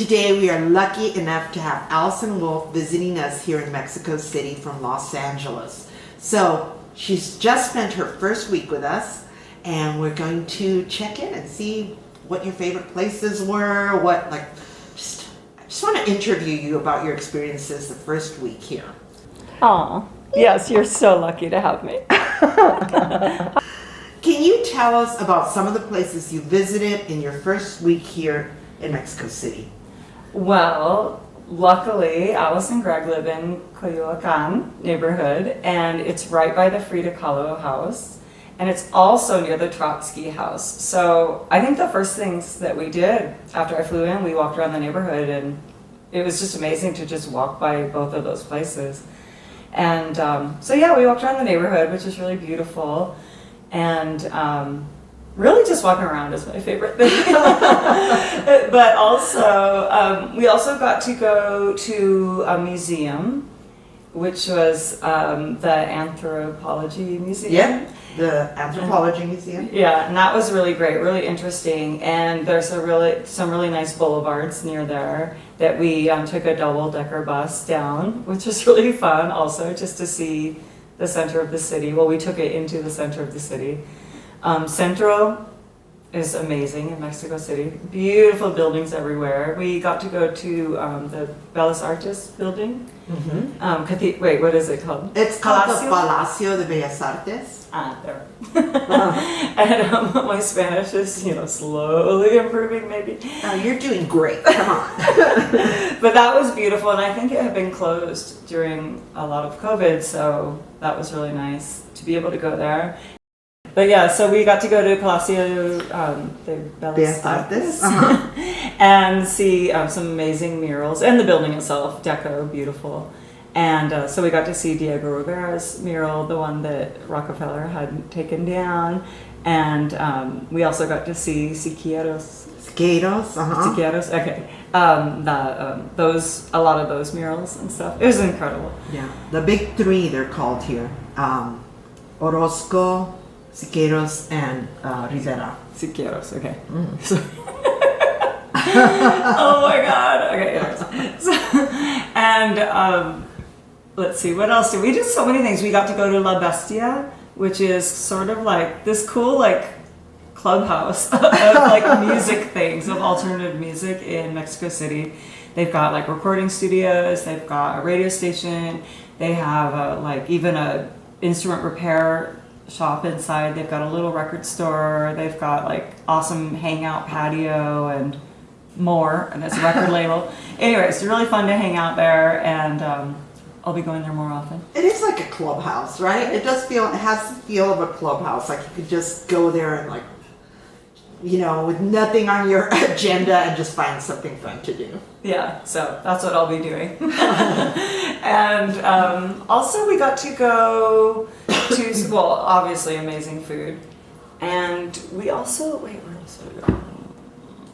Today we are lucky enough to have Allison Wolfe visiting us here in Mexico City from Los Angeles. So she's just spent her first week with us, and we're going to check in and see what your favorite places were. I just want to interview you about your experiences the first week here. Oh, yes, you're so lucky to have me. Can you tell us about some of the places you visited in your first week here in Mexico City? Well, luckily, Alice and Greg live in Coyoacan neighborhood, and it's right by the Frida Kahlo house, and it's also near the Trotsky house. So I think the first things that we did after I flew in, we walked around the neighborhood, and it was just amazing to just walk by both of those places. And so yeah, we walked around the neighborhood, which is really beautiful, and really just walking around is my favorite thing. But also, we also got to go to a museum, which was the Anthropology Museum. Yeah, the Anthropology Museum. Yeah, and that was really great, really interesting. And there's some really nice boulevards near there that we took a double-decker bus down, which was really fun also, just to see the center of the city. Well, we took it into the center of the city. Centro is amazing in Mexico City. Beautiful buildings everywhere. We got to go to the Bellas Artes building. Mm-hmm. Wait, what is it called? It's called the Palacio de Bellas Artes. There. And my Spanish is, slowly improving maybe. You're doing great. Come on. But that was beautiful, and I think it had been closed during a lot of COVID, so that was really nice to be able to go there. But yeah, so we got to go to Palacio de Bellas Artes and see some amazing murals, and the building itself, deco, beautiful. And so we got to see Diego Rivera's mural, the one that Rockefeller had taken down. And we also got to see Siqueiros. Siqueiros, okay. A lot of those murals and stuff. It was incredible. Yeah, the big three, they're called here. Orozco, Siqueiros, and Rivera. Siqueiros, okay. Oh my God. Okay, anyways. So, and let's see, what else did we do? So many things. We got to go to La Bestia, which is sort of like this cool clubhouse of music things, of alternative music in Mexico City. They've got recording studios, they've got a radio station, they have even a instrument repair shop inside. They've got a little record store. They've got awesome hangout patio and more, and it's a record label. Anyway, it's really fun to hang out there, and I'll be going there more often. It is like a clubhouse, right? It has the feel of a clubhouse. You could just go there and with nothing on your agenda and just find something fun to do. Yeah, so that's what I'll be doing. And also we got to go to, obviously amazing food. And we also, where else did we go?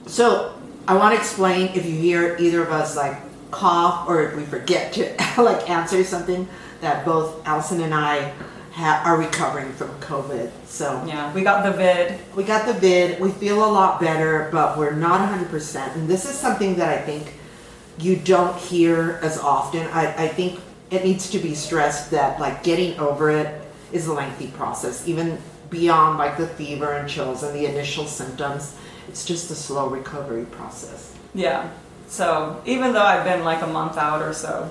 So I want to explain, if you hear either of us cough or if we forget to answer something, that both Allison and I are recovering from COVID. So yeah, we got the vid. We feel a lot better, but we're not 100%. And this is something that I think you don't hear as often. I think it needs to be stressed that getting over it is a lengthy process, even beyond the fever and chills and the initial symptoms. It's just a slow recovery process. Yeah. So even though I've been a month out or so,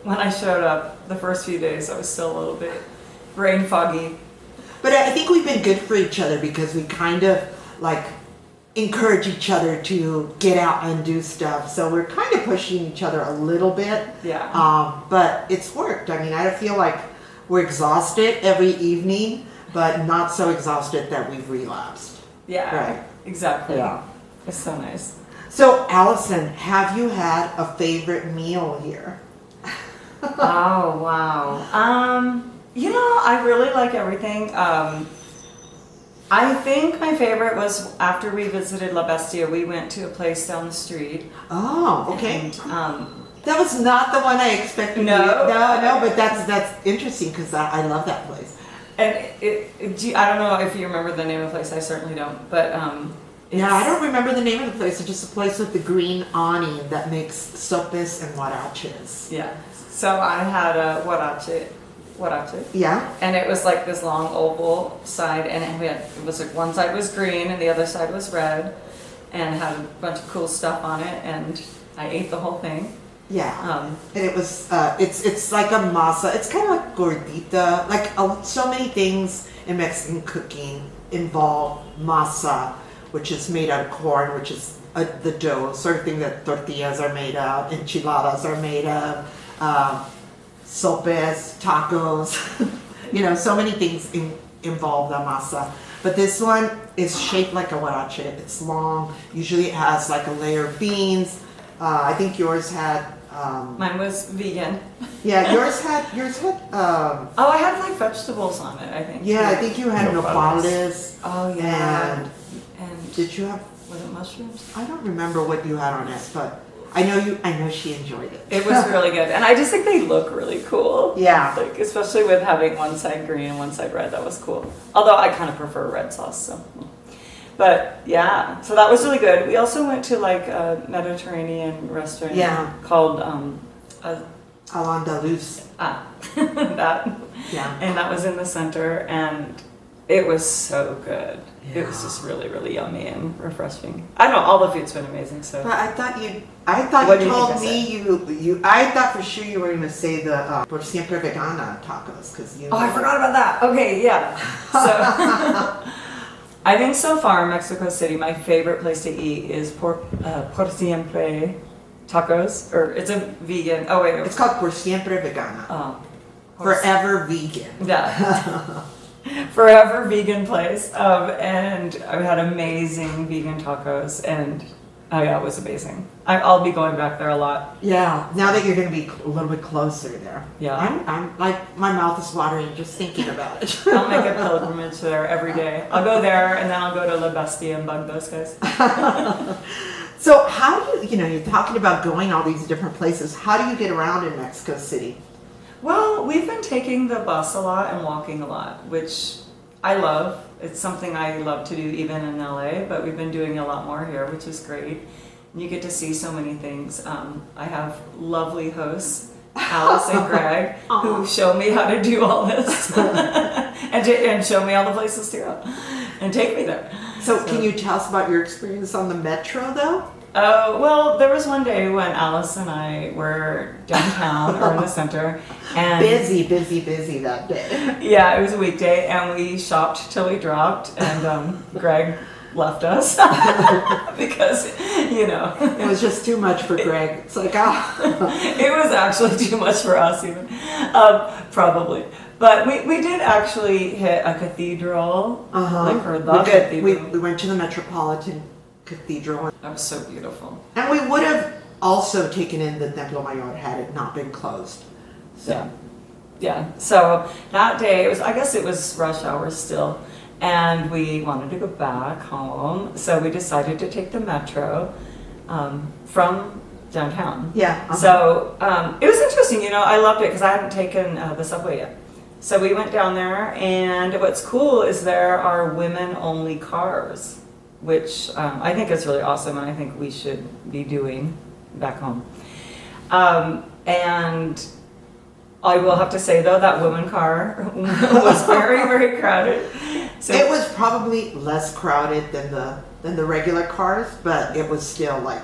when I showed up the first few days, I was still a little bit brain foggy. But I think we've been good for each other because we kind of encourage each other to get out and do stuff. So we're kind of pushing each other a little bit. Yeah. But it's worked. I mean, I feel like we're exhausted every evening, but not so exhausted that we've relapsed. Yeah. Right. Exactly. Yeah. It's so nice. So, Allison, have you had a favorite meal here? Oh, wow. I really like everything. I think my favorite was after we visited La Bestia, we went to a place down the street. Oh, okay. And, that was not the one I expected. No, but that's interesting because I love that place. And I don't know if you remember the name of the place. I certainly don't. But Yeah, I don't remember the name of the place. It's just a place with the green awning that makes sopes and huaraches. Yeah. So I had a huarache. Yeah? And it was like this long oval side, and it was like one side was green and the other side was red, and it had a bunch of cool stuff on it, and I ate the whole thing. Yeah. And it was, it's like a masa. It's kind of like gordita. Like so many things in Mexican cooking involve masa, which is made out of corn, which is the dough, sort of thing that tortillas are made of, enchiladas are made of, sopes, tacos, so many things involve the masa. But this one is shaped like a huarache. It's long. Usually it has like a layer of beans. I think yours had... Mine was vegan. Yeah, yours had... I had like vegetables on it, I think. Yeah, I think you had Nopales. nopales. Oh, yeah. And did you have... Was it mushrooms? I don't remember what you had on it, but I know she enjoyed it. It was really good. And I just think they look really cool. Yeah. Like, especially with having one side green and one side red, that was cool. Although I kind of prefer red sauce, so. But yeah, so that was really good. We also went to like a Mediterranean restaurant called Al-Andalus. that. Yeah. And that was in the center, and it was so good. Yeah. It was just really, really yummy and refreshing. I don't know, all the food's been amazing. So. But I thought What you do you told think me I thought for sure you were going to say the por siempre vegana tacos because you. Oh, I forgot about that. Okay, yeah. So. I think so far in Mexico City, my favorite place to eat is por siempre tacos, or it's a vegan. Oh wait, It's called por siempre vegana. Forever vegan. Yeah, forever vegan place. And I had amazing vegan tacos, and it was amazing. I'll be going back there a lot. Yeah. Now that you're going to be a little bit closer there. Yeah. I'm like my mouth is watering just thinking about it. I'll make a pilgrimage there every day. I'll go there, and then I'll go to La Bestia and bug those guys. So how do you're talking about going all these different places. How do you get around in Mexico City? Well, we've been taking the bus a lot and walking a lot, which I love. It's something I love to do even in LA, but we've been doing a lot more here, which is great. You get to see so many things. I have lovely hosts, Alice and Greg, who show me how to do all this and show me all the places to go and take me there. So can you tell us about your experience on the metro though? Well, there was one day when Alice and I were downtown or in the center, and Busy that day. yeah, it was a weekday, and we shopped till we dropped, and Greg left us because It was just too much for Greg. It's like, it was actually too much for us even, probably. But we did actually hit a cathedral, like or the cathedral. We went to the Metropolitan Cathedral. That was so beautiful. And we would have also taken in the Templo Mayor had it not been closed. So. Yeah. So that day, I guess it was rush hour still, and we wanted to go back home. So we decided to take the metro from downtown. Yeah. So it was interesting, I loved it because I hadn't taken the subway yet. So we went down there, and what's cool is there are women-only cars, which I think is really awesome, and I think we should be doing back home. And I will have to say, though, that woman car was very, very crowded. So it was probably less crowded than the regular cars, but it was still like,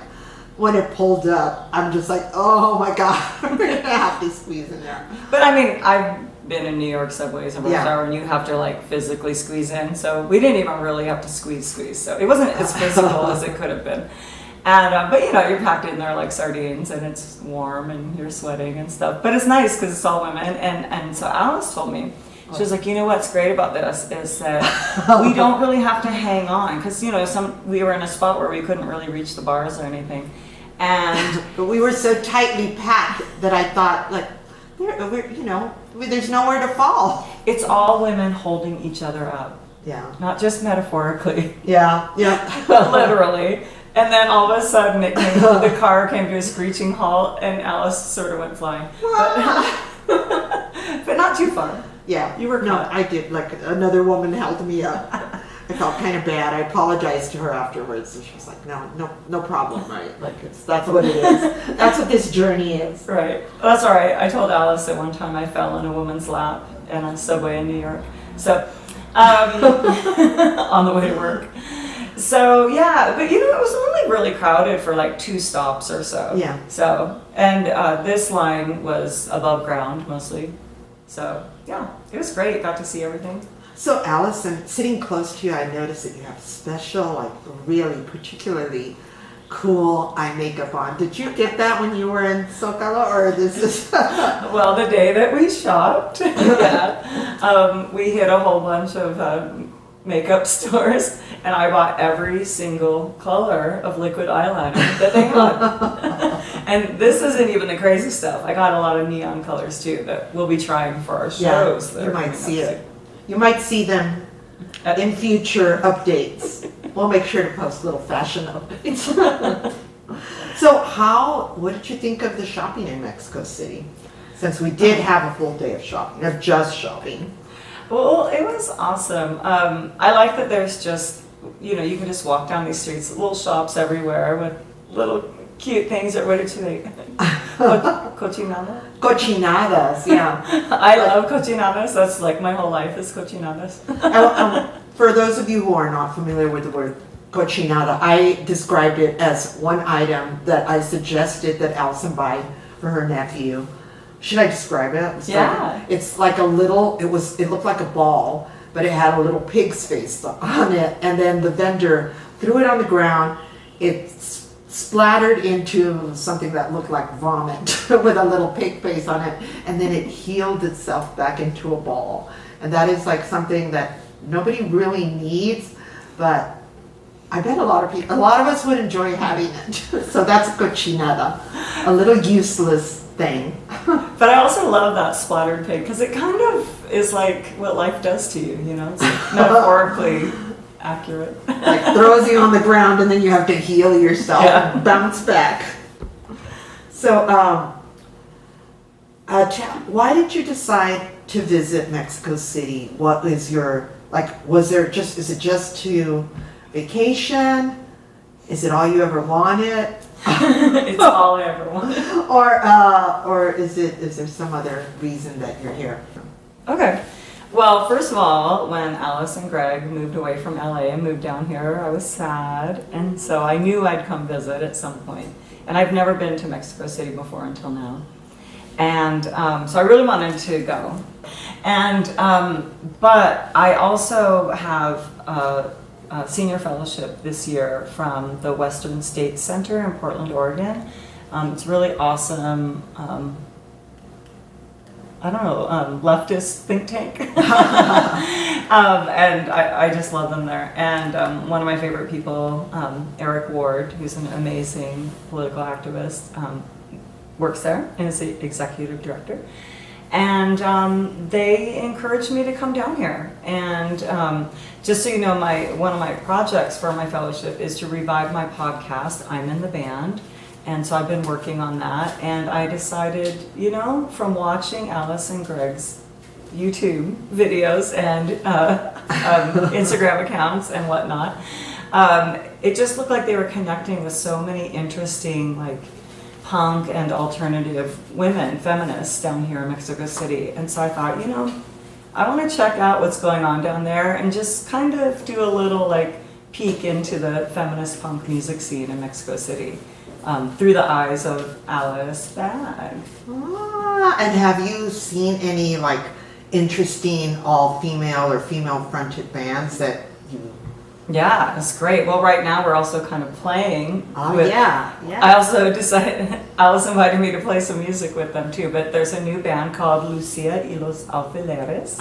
when it pulled up, I'm just like, oh my God, we're going to have to squeeze in there. But I mean, I've been in New York subways and rush hour, and you have to like physically squeeze in. So we didn't even really have to squeeze. So it wasn't as physical as it could have been. And but you're packed in there like sardines, and it's warm, and you're sweating and stuff. But it's nice because it's all women. And so Alice told me, she was like, what's great about this is that we don't really have to hang on because we were in a spot where we couldn't really reach the bars or anything, and but we were so tightly packed that I thought like, there's nowhere to fall. It's all women holding each other up. Yeah. Not just metaphorically. Yeah. But literally. And then all of a sudden the car came to a screeching halt, and Alice sort of went flying. But not too far. Yeah. You were No, caught. I did. Like another woman held me up. I felt kind of bad. I apologized to her afterwards, and she was like, no problem, right? Like, that's what it is. That's what this journey is. Right. That's all right. I told Alice at one time I fell in a woman's lap in a subway in New York. So, on the way to work. So, yeah, but it was only really crowded for like 2 stops or so. Yeah. So, and this line was above ground mostly. So, yeah, it was great. Got to see everything. So, Allison, sitting close to you, I noticed that you have special, like really particularly cool eye makeup on. Did you get that when you were in Zocalo, or this is? Well, the day that we shopped, yeah, we hit a whole bunch of makeup stores, and I bought every single color of liquid eyeliner that they had. And this isn't even the crazy stuff. I got a lot of neon colors too that we'll be trying for our shows. Yeah, you might see it. You might see them in future updates. We'll make sure to post little fashion updates. So what did you think of the shopping in Mexico City? Since we did have a full day of shopping, of just shopping. Well, it was awesome. I like that there's just, you can just walk down these streets, little shops everywhere with little cute things. What did you think? Cochinada? Cochinadas, yeah. I love cochinadas. That's like my whole life is cochinadas. For those of you who are not familiar with the word cochinada, I described it as one item that I suggested that Allison buy for her nephew. Should I describe it? Yeah. It's like it looked like a ball, but it had a little pig's face on it, and then the vendor threw it on the ground. It splattered into something that looked like vomit with a little pig face on it, and then it healed itself back into a ball. And that is like something that nobody really needs, but I bet a lot of us would enjoy having it. So that's cochinada, a little useless thing. But I also love that splattered pig because it kind of is like what life does to you, It's like metaphorically accurate. Like throws you on the ground and then you have to heal yourself and bounce back. So, why did you decide to visit Mexico City? What is your, is it just to vacation? Is it all you ever wanted? It's all I ever wanted. Or is there some other reason that you're here? Okay. Well, first of all, when Alice and Greg moved away from LA and moved down here, I was sad, and so I knew I'd come visit at some point. And I've never been to Mexico City before until now. And so I really wanted to go. And but I also have a senior fellowship this year from the Western States Center in Portland, Oregon. It's really awesome. Leftist think tank. And I just love them there. And one of my favorite people, Eric Ward, who's an amazing political activist, works there and is the executive director. And they encouraged me to come down here. And just so you know, one of my projects for my fellowship is to revive my podcast, I'm in the Band. And so I've been working on that, and I decided, from watching Alice and Greg's YouTube videos and Instagram accounts and whatnot, it just looked like they were connecting with so many interesting, punk and alternative women, feminists down here in Mexico City. And so I thought, I want to check out what's going on down there and just kind of do a little, peek into the feminist punk music scene in Mexico City. Through the eyes of Alice Bag. And have you seen any interesting all-female or female-fronted bands that you? Yeah, it's great. Well, right now we're also kind of playing. Yeah. I also decided, Alice invited me to play some music with them too, but there's a new band called Lucia y los Alfileres.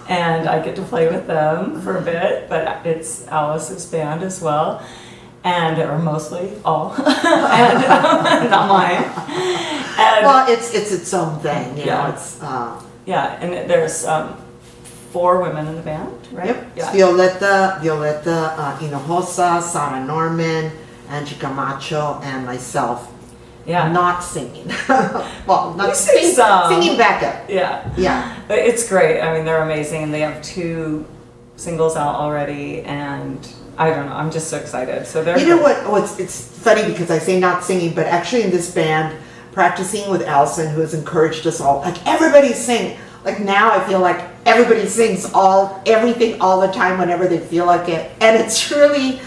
And I get to play with them for a bit, but it's Alice's band as well. Or mostly all, and not mine. And, well, it's its own thing, It's and there's 4 women in the band, right? Yep. Yeah. Violeta, Hinojosa, Sarah Norman, Angie Camacho, and myself. Yeah. Not singing. Well, not singing backup. Yeah. Yeah. But it's great. I mean, they're amazing, and they have 2 singles out already, and I don't know, I'm just so excited. So they're You know what? Oh, it's funny because I say not singing, but actually in this band, practicing with Allison, who has encouraged us all, like everybody sing. Like now I feel like everybody sings everything all the time whenever they feel like it. And it's really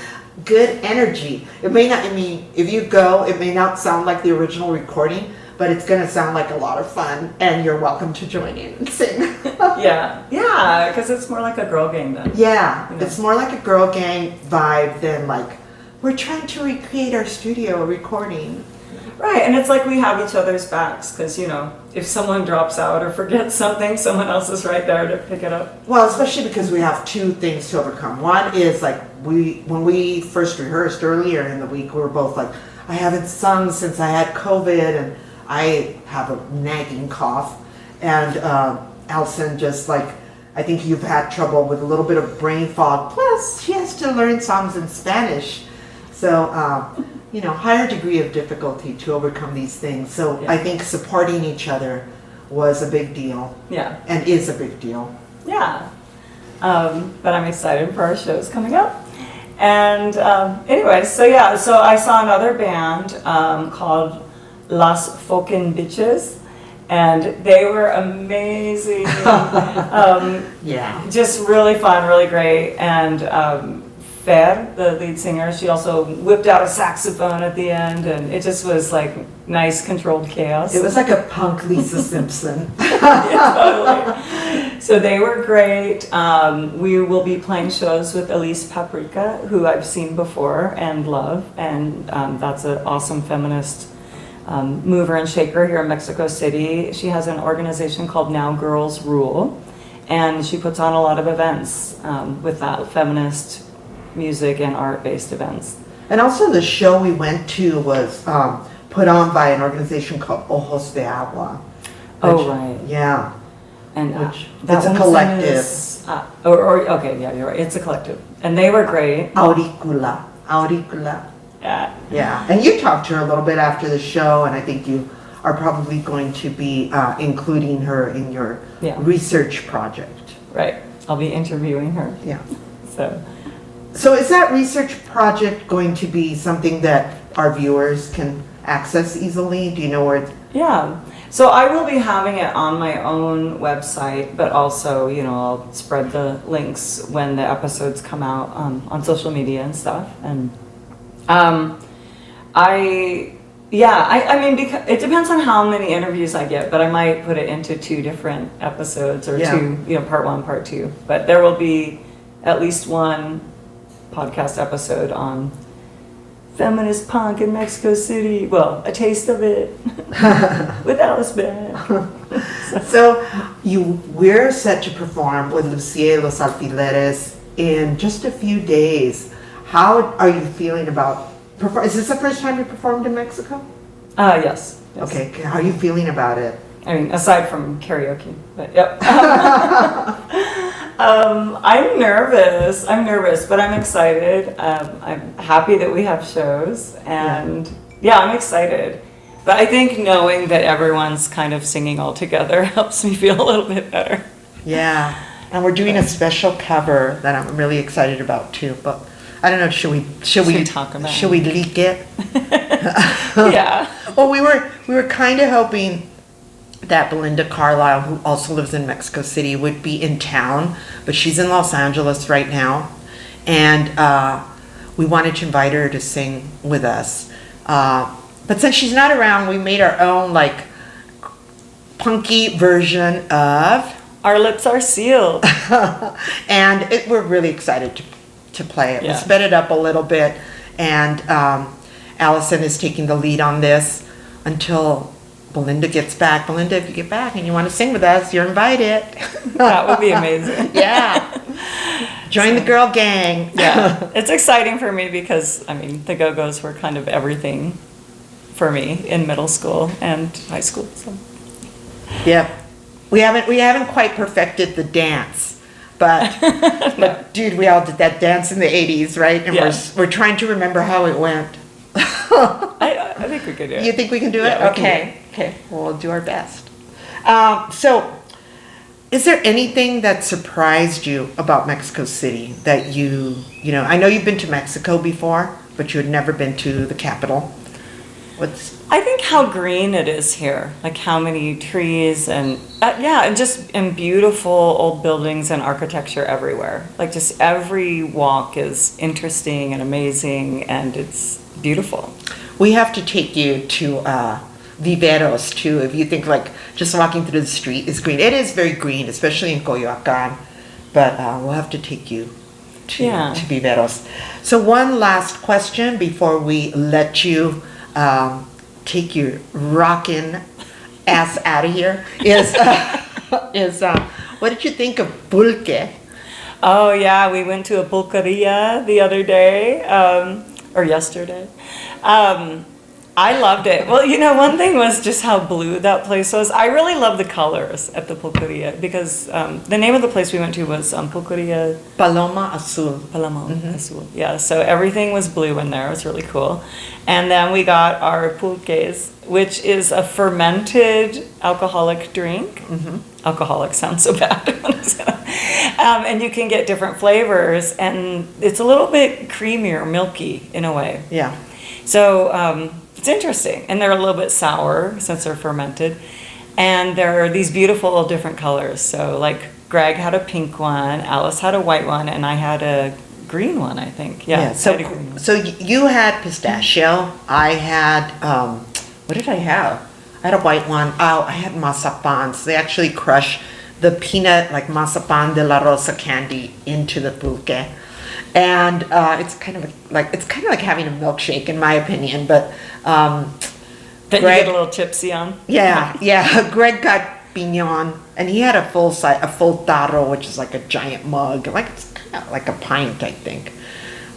good energy. It may not, I mean, if you go, it may not sound like the original recording, but it's going to sound like a lot of fun, and you're welcome to join in and sing. yeah, because it's more like a girl game then. Yeah, You know. it's more like a girl gang vibe than like, we're trying to recreate our studio recording. Right, and it's like we have each other's backs, because, you know, if someone drops out or forgets something, someone else is right there to pick it up. Well, especially because we have two things to overcome. One is like when we first rehearsed earlier in the week, we were both like, I haven't sung since I had COVID, and I have a nagging cough. And Allison just like, I think you've had trouble with a little bit of brain fog. Plus, she has to learn songs in Spanish. So, you know, higher degree of difficulty to overcome these things. So Yeah. I think supporting each other was a big deal. Yeah. And is a big deal. Yeah. But I'm excited for our shows coming up. And anyway, so I saw another band called Las Fokin Bitches, and they were amazing. Yeah. Just really fun, really great. And Fer, the lead singer, she also whipped out a saxophone at the end, and it just was like nice controlled chaos. It was like a punk Lisa Simpson. Yeah, totally. So they were great. We will be playing shows with Elise Paprika, who I've seen before and love, and that's an awesome feminist mover and shaker here in Mexico City. She has an organization called Now Girls Rule, and she puts on a lot of events with that feminist music and art-based events. And also the show we went to was put on by an organization called Ojos Diablo. Oh, right. Yeah. And Which that it's a one's collective. name is, okay, yeah, you're right. It's a collective, and they were great. Auricula. Yeah. Yeah. And you talked to her a little bit after the show, and I think you are probably going to be including her in your Yeah. research project. Right. I'll be interviewing her. Yeah. So is that research project going to be something that our viewers can access easily? Do you know where? yeah. So I will be having it on my own website, but also, you know, I'll spread the links when the episodes come out on social media and stuff. And I mean, because it depends on how many interviews I get, but I might put it into 2 different episodes or Yeah. 2, you know, part 1, part 2. But there will be at least 1 podcast episode on feminist punk in Mexico City. Well, a taste of it with Alice back. So we're set to perform with Lucia y Los Alfileres in just a few days. How are you feeling about is this the first time you performed in Mexico? Yes. Okay, how are you feeling about it? I mean, aside from karaoke, but yep. I'm nervous, but I'm excited. I'm happy that we have shows, and yeah, I'm excited. But I think knowing that everyone's kind of singing all together helps me feel a little bit better. Yeah, and we're doing a special cover that I'm really excited about too. But I don't know, should we talk about Should we leak it? Yeah. Well, we were kind of hoping that Belinda Carlisle, who also lives in Mexico City, would be in town, but she's in Los Angeles right now, and we wanted to invite her to sing with us. But since she's not around, we made our own like punky version of Our Lips Are Sealed. and we're really excited to play it. Yeah. We sped it up a little bit, and Allison is taking the lead on this until Belinda gets back. Belinda, if you get back and you want to sing with us, you're invited. That would be amazing. Yeah. Join the girl gang. Yeah. It's exciting for me because, I mean, the Go-Go's were kind of everything for me in middle school and high school. So. Yep. We haven't quite perfected the dance. But dude, we all did that dance in the 80s, right? And we're trying to remember how it went. I think we could do it. You think we can do it? Yeah, we can do Okay. it. Okay. Well, we'll do our best. So Is there anything that surprised you about Mexico City that I know you've been to Mexico before, but you had never been to the capital? I think how green it is here, like how many trees and and beautiful old buildings and architecture everywhere. Like just every walk is interesting and amazing, and it's beautiful. We have to take you to Viveros too. If you think like just walking through the street is green, it is very green, especially in Coyoacan. But we'll have to take you to Viveros. So one last question before we let you take your rockin' ass out of here is what did you think of pulque? Oh yeah, we went to a pulqueria the other day, or yesterday. I loved it. Well, one thing was just how blue that place was. I really love the colors at the pulqueria because the name of the place we went to was Pulqueria Paloma Azul. Paloma Azul. Yeah, so everything was blue in there. It was really cool. And then we got our pulques, which is a fermented alcoholic drink. Alcoholic sounds so bad. And you can get different flavors, and it's a little bit creamy or milky in a way. Yeah. So it's interesting, and they're a little bit sour since they're fermented, and there are these beautiful different colors. So like Greg had a pink one, Alice had a white one, and I had a green one, I think. Yeah. So you had pistachio. I had what did I have? I had a white one. Oh, I had mazapans. They actually crush the peanut like mazapan de la rosa candy into the pulque. And it's kind of like having a milkshake in my opinion, but that Greg, you get a little tipsy on. Yeah. Greg got piñon, and he had a full tarro, which is like a giant mug, like it's kind of like a pint, I think.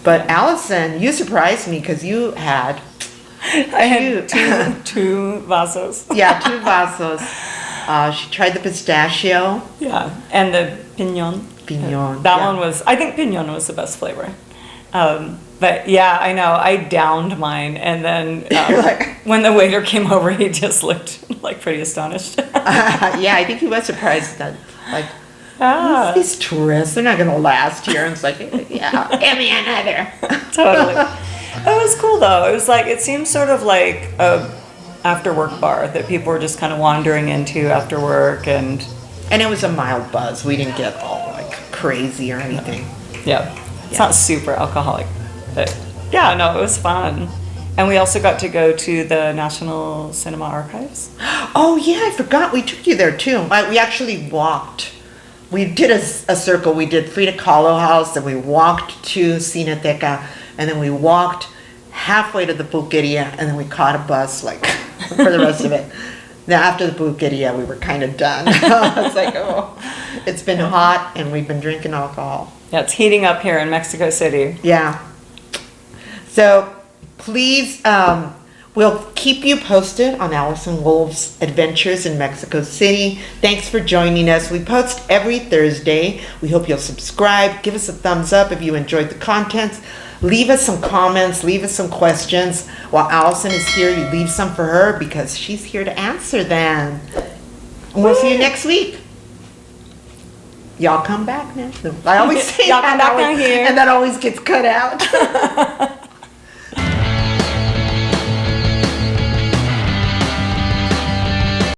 But Allison, you surprised me because you had. I had two vasos. Yeah, 2 vasos. She tried the pistachio. Yeah, and the piñon. That one was, I think piñon was the best flavor. But yeah, I know, I downed mine, and then when the waiter came over, he just looked like pretty astonished. Yeah, I think he was surprised that, like, these tourists, they're not going to last here. And it's like, yeah, give me another. Totally. It was cool though. It was like, it seemed sort of like a after work bar that people were just kind of wandering into after work, and it was a mild buzz. We didn't get all like crazy or anything. Yeah. It's not super alcoholic, but yeah, no, it was fun. And we also got to go to the National Cinema Archives. Oh yeah, I forgot we took you there too. We actually walked. We did a circle. We did Frida Kahlo House, and we walked to Cineteca, and then we walked halfway to the pulqueria, and then we caught a bus like for the rest of it. Now after the pulqueria, we were kind of done. It's like, it's been hot, and we've been drinking alcohol. Yeah, it's heating up here in Mexico City. Yeah. So please, we'll keep you posted on Allison Wolfe's adventures in Mexico City. Thanks for joining us. We post every Thursday. We hope you'll subscribe. Give us a thumbs up if you enjoyed the content. Leave us some comments. Leave us some questions. While Allison is here, you leave some for her because she's here to answer them. And we'll see you next week. Y'all come back now. I always say y'all come back down here. And that always gets cut out.